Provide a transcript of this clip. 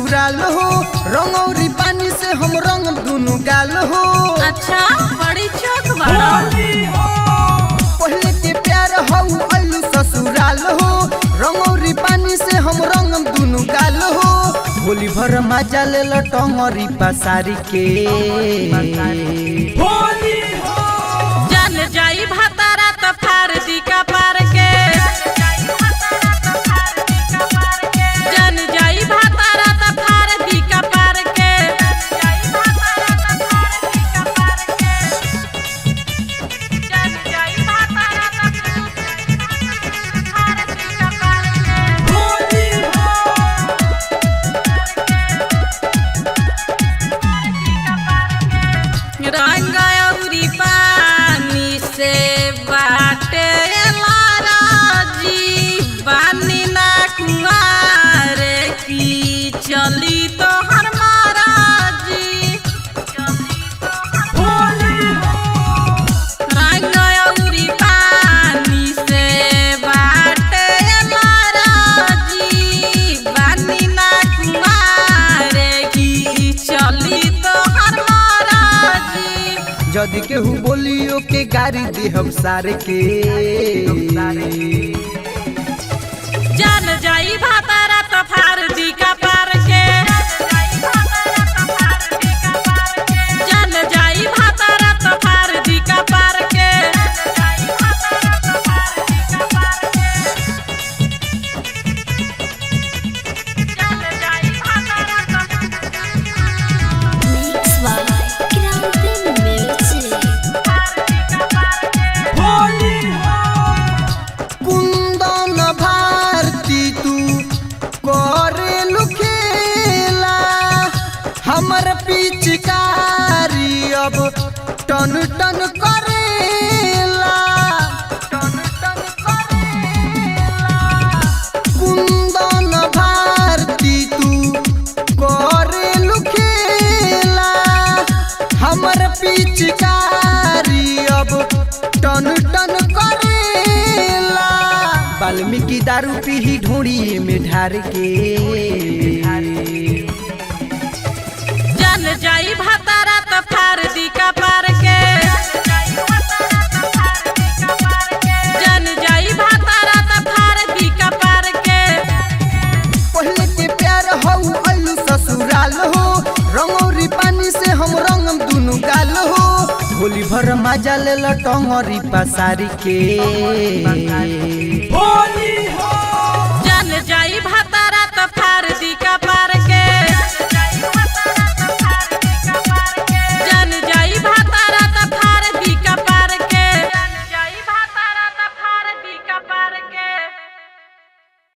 ससुराल हो, रंगौरी पानी से हम रंग दुनु गाल हो। अच्छा बड़ी चौक बड़ा पहले के प्यार हऊ अलू ससुराल हो, रंगौरी पानी से हम रंग दुनु गाल हो। होली भर मजा ले टंगरी पसारी के जन जाई भातारा त फार दी का पार के, जन जाई भातारा त फार दी का पार के। जन जाई भातारा त फार दी का पार के। रंग औरी पानी से बाटे लाराजी, बानी ना कुआरे की चली तो हर महाराजी। रंग औरी पानी से बाटे लाराजी, बानी ना कुआरे की चली तो हर महाराजी। जदि केहू बोलियो के गारी दे हम सारे के। जन जाई भातारा त फार दी का पार के, जन जाई भातारा त फार दी का पार के। जन जाई भातारा Mix by Grande Music. कुंदन भारती तू करे लुखेला, हमर पिचकारी अब टन टन करेला। कुंदन भारती तू करे लुखेला, हमर पिचकारी अब टन टन करेला। वाल्मीकि दारू पीही ढोड़ी में ढार के। जन जाई भातारा त फार दी का पार के, जन जाई भातारा त फार दी का पार के। पहले के प्यार हऊ अलू ससुराल हो, रंगौरी पानी से हम रंग दुनु गाल हो। होली भर मजा ले टंगरी पसारी के।